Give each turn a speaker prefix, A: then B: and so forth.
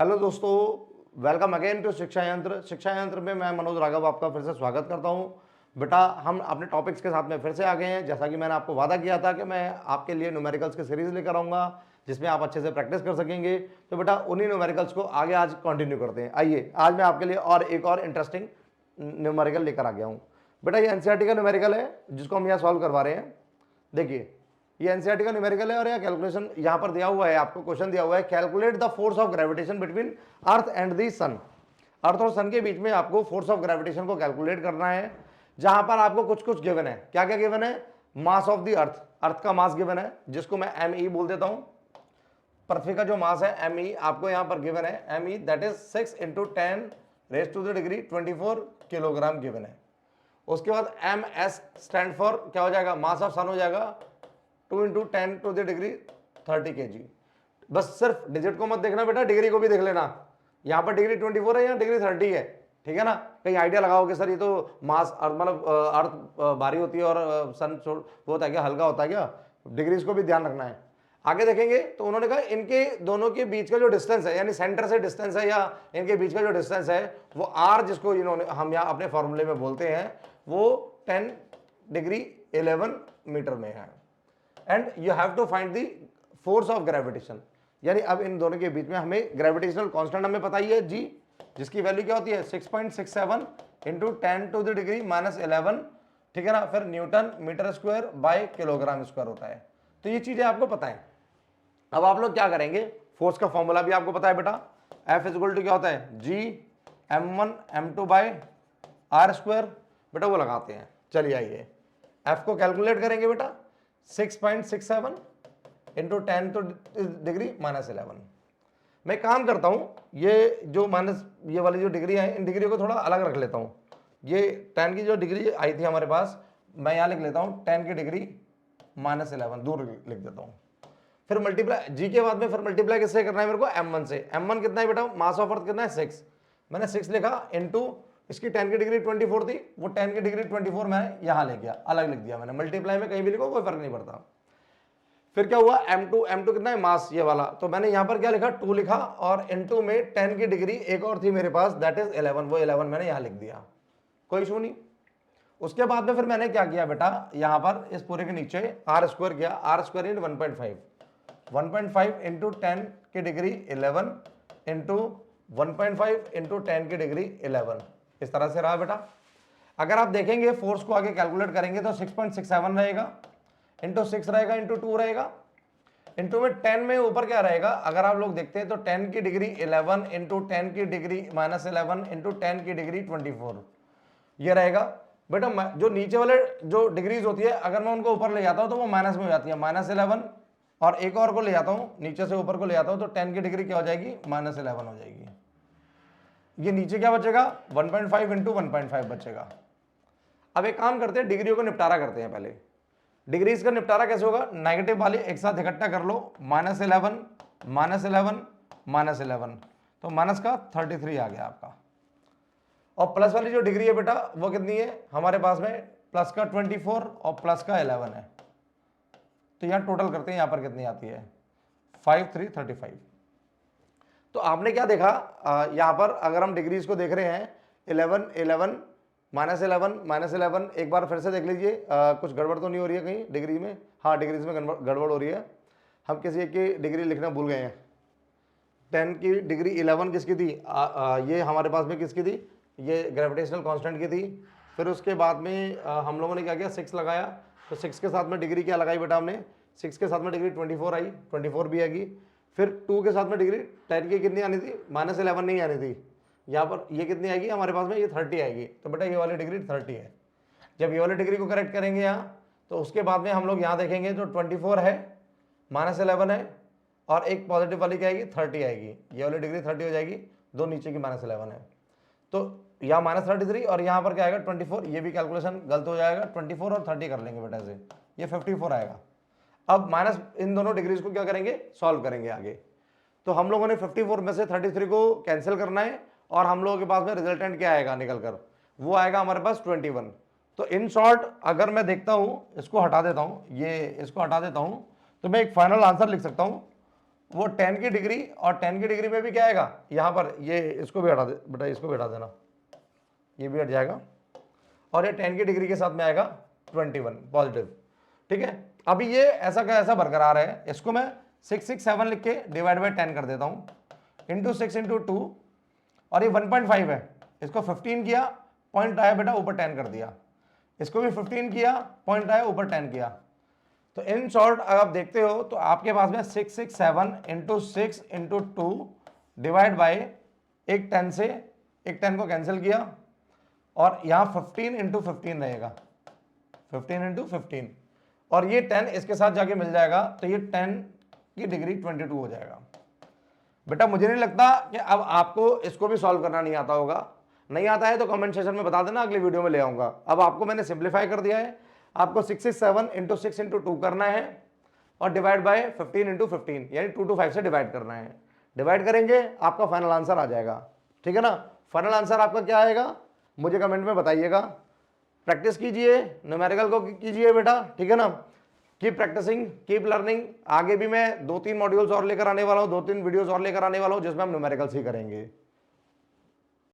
A: Hello दोस्तों, welcome again to शिक्षा यंत्र। शिक्षा यंत्र में मैं मनोज राघव आपका फिर से स्वागत करता हूं। बेटा, हम अपने टॉपिक्स के साथ में फिर से आ गए हैं। जैसा कि मैंने आपको वादा किया था कि मैं आपके लिए न्यूमेरिकल्स की सीरीज लेकर आऊँगा जिसमें आप अच्छे से प्रैक्टिस कर सकेंगे। तो बेटा, उन्हीं न्यूमेरिकल्स को आगे आज कंटिन्यू करते हैं। आइए, आज मैं आपके लिए और एक और इंटरेस्टिंग न्यूमेरिकल लेकर आ गया हूँ। बेटा, ये एनसीईआरटी का न्यूमेरिकल है जिसको हम यहाँ सॉल्व करवा रहे हैं। देखिए, ये एनसीईआरटी का न्यूमेरिकल है और यह कैलकुलेशन यहां पर दिया हुआ है। आपको क्वेश्चन दिया हुआ है, calculate the force of gravitation between earth and the sun. Earth और सन के बीच में आपको फोर्स ऑफ ग्रेविटेशन को कैलकुलेट करना है। जहां पर आपको कुछ कुछ गिवन है। क्या क्या गिवन है? मास ऑफ द अर्थ, अर्थ का मास गिवन है जिसको मैं एम बोल देता हूं। पृथ्वी का जो मास है एम आपको यहां पर गिवन है। M that is 6 × 10⁻⁴ kilogram given है। उसके बाद एम एस स्टैंड फॉर क्या हो जाएगा? मास ऑफ सन हो जाएगा 2 × 10⁻30 kg। बस सिर्फ डिजिट को मत देखना बेटा, डिग्री को भी देख लेना। यहां पर डिग्री 24 है, यहाँ डिग्री 30 है। ठीक है ना? कहीं आइडिया लगाओ कि सर ये तो मास मतलब अर्थ भारी होती है और सन वो होता है क्या, हल्का होता है क्या? डिग्रीज को भी ध्यान रखना है। आगे देखेंगे तो उन्होंने कहा इनके दोनों के बीच का जो डिस्टेंस है, यानी सेंटर से डिस्टेंस है या इनके बीच का जो डिस्टेंस है वो आर, जिसको इन्होंने हम यहाँ अपने फॉर्मूले में बोलते हैं, वो 10⁻11 मीटर में है। And you have to find the force of gravitation. यानी अब इन दोनों के बीच में हमें ग्रेविटेशनल कांस्टेंट हमें पता ही है जी, जिसकी वैल्यू क्या होती है? 6.67 × 10⁻11। ठीक है ना? फिर newton metre square by kilogram square होता है। तो ये चीजें आपको पता है। अब आप लोग क्या करेंगे? फोर्स का फॉर्मूला भी आपको पता है बेटा। F = क्या होता है? G m1m2/r²। बेटा वो लगाते हैं। चलिए आइए, F को कैलकुलेट करेंगे बेटा। 6.67 × 10⁻11। मैं काम करता हूं, ये जो माइनस ये वाली जो डिग्री है, इन डिग्री को थोड़ा अलग रख लेता हूं। ये 10 की जो डिग्री आई थी हमारे पास, मैं यहां लिख लेता हूं 10 की डिग्री -11 दूर लिख देता हूं। फिर मल्टीप्लाई जी के बाद में फिर मल्टीप्लाई किससे करना है मेरे को? m1 से। m1 कितना है बेटा? मास ऑफ अर्थ कितना है? 6। मैंने 6 लिखा इनटू इसकी 10 की डिग्री 24 थी, वो 10 की डिग्री 24 मैंने यहां ले गया, अलग लिख दिया मैंने। मल्टीप्लाई में कहीं भी लिखो कोई फर्क नहीं पड़ता। फिर क्या हुआ? m2 कितना है? मास ये वाला। तो मैंने यहां पर क्या लिखा? 2 लिखा और इनटू में 10 की डिग्री एक और थी मेरे पास, दैट इज 11। वो 11 मैंने यहां लिख दिया, कोई इशू नहीं। उसके बाद में फिर मैंने क्या किया बेटा, यहां पर इस पूरे के नीचे r² किया। r² × 1.5 × 10 की डिग्री 11 इंटू 1.5 × 10 की डिग्री 11। इस तरह से रहा बेटा। अगर आप देखेंगे फोर्स को आगे कैलकुलेट करेंगे तो 6.67 रहेगा, इंटू 6 रहेगा, इंटू 2 रहेगा, इंटू में 10 में ऊपर क्या रहेगा? अगर आप लोग देखते हैं तो 10 की डिग्री 11 इंटू 10 की डिग्री -11 इंटू 10 की डिग्री 24 ये रहेगा बेटा। जो नीचे वाले जो डिग्रीज होती है, अगर मैं उनको ऊपर ले जाता हूं तो वो माइनस में हो जाती है। -11 और एक और को ले जाता हूं, नीचे से ऊपर को ले जाता हूं, तो 10 की डिग्री क्या हो जाएगी? -11 हो जाएगी। ये नीचे क्या बचेगा? 1.5 इंटू 1.5 बचेगा। अब एक काम करते हैं, डिग्रियों का निपटारा करते हैं पहले। डिग्रीज का निपटारा कैसे होगा? नेगेटिव वाले एक साथ इकट्ठा कर लो। -11 -11 तो माइनस का 33 आ गया आपका। और प्लस वाली जो डिग्री है बेटा वो कितनी है हमारे पास में? प्लस का 24 और प्लस का 11 है। तो यहां टोटल करते हैं, यहां पर कितनी आती है? 5335। तो आपने क्या देखा यहां पर? अगर हम डिग्रीज को देख रहे हैं 11 11 -11 एक बार फिर से देख लीजिए, कुछ गड़बड़ तो नहीं हो रही है कहीं डिग्री में? हाँ, डिग्रीज में गड़बड़ हो रही है। हम किसी एक की डिग्री लिखना भूल गए हैं। 10 की डिग्री 11 किसकी थी? ये हमारे पास में किसकी थी? ये ग्रेविटेशनल कांस्टेंट की थी। फिर उसके बाद में हम लोगों ने क्या किया? 6 लगाया। तो 6 के साथ में डिग्री क्या लगाई बेटा हमने? 6 के साथ में डिग्री 24 आई, 24 भी आएगी। फिर 2 के साथ में डिग्री 10 की कितनी आनी थी? -11 नहीं आनी थी। यहाँ पर ये कितनी आएगी हमारे पास में? ये 30 आएगी। तो बेटा ये वाली डिग्री 30 है। जब ये वाली डिग्री को करेक्ट करेंगे यहाँ, तो उसके बाद में हम लोग यहाँ देखेंगे तो 24 है, -11 है और एक पॉजिटिव वाली क्या आएगी? 30 आएगी। ये वाली डिग्री 30 हो जाएगी, दो नीचे की -11 है। तो यहाँ -33 और यहाँ पर क्या आएगा? 24। ये भी कैलकुलेशन गलत हो जाएगा, 24 और 30 कर लेंगे बेटा से, ये 54 आएगा। अब माइनस इन दोनों डिग्रीज को क्या करेंगे? सॉल्व करेंगे आगे। तो हम लोगों ने 54 में से 33 को कैंसिल करना है और हम लोगों के पास में रिजल्टेंट क्या आएगा निकल कर? वो आएगा हमारे पास 21। तो इन शॉर्ट अगर मैं देखता हूं, इसको हटा देता हूं, ये इसको हटा देता हूं, तो मैं एक फाइनल आंसर लिख सकता हूं, वो 10 की डिग्री, और 10 की डिग्री में भी क्या आएगा यहाँ पर, ये इसको भी हटा दे बेटा, इसको भी हटा देना, ये भी हट जाएगा, और ये 10 की डिग्री के साथ में आएगा 21 पॉजिटिव। ठीक है, अभी ये ऐसा का ऐसा बरकरार है, इसको मैं 667 लिख के डिवाइड बाई 10 कर देता हूँ, इंटू 6 इंटू 2, और ये 1.5 है, इसको 15 किया, पॉइंट आया बेटा ऊपर 10 कर दिया, इसको भी 15 किया, पॉइंट आया ऊपर 10 किया। तो इन शॉर्ट अगर आप देखते हो तो आपके पास में 667 इंटू 6 इंटू 2 डिवाइड बाई एक 10 से, एक 10 को कैंसिल किया, और यहाँ 15 इंटू 15 रहेगा, 15 इंटू 15, और ये 10 इसके साथ जाके मिल जाएगा, तो ये 10 की डिग्री 22 हो जाएगा। बेटा मुझे नहीं लगता कि अब आपको इसको भी सॉल्व करना नहीं आता होगा, नहीं आता है तो कमेंट सेक्शन में बता देना, अगली वीडियो में ले आऊंगा। अब आपको मैंने सिंप्लीफाई कर दिया है, आपको 667 इंटू 6 इंटू 2 करना है, और डिवाइड बाय 15 इंटू 15, यानी 2 to 5 से डिवाइड करना है। डिवाइड करेंगे आपका फाइनल आंसर आ जाएगा। ठीक है ना, फाइनल आंसर आपका क्या आएगा मुझे कमेंट में बताइएगा। प्रैक्टिस कीजिए, न्यूमेरिकल को कीजिए बेटा, ठीक है ना, कीप प्रैक्टिसिंग, कीप लर्निंग। आगे भी मैं 2-3 मॉड्यूल्स और लेकर आने वाला हूँ, 2-3 वीडियोस और लेकर आने वाला हूँ जिसमें हम न्यूमेरिकल्स ही करेंगे।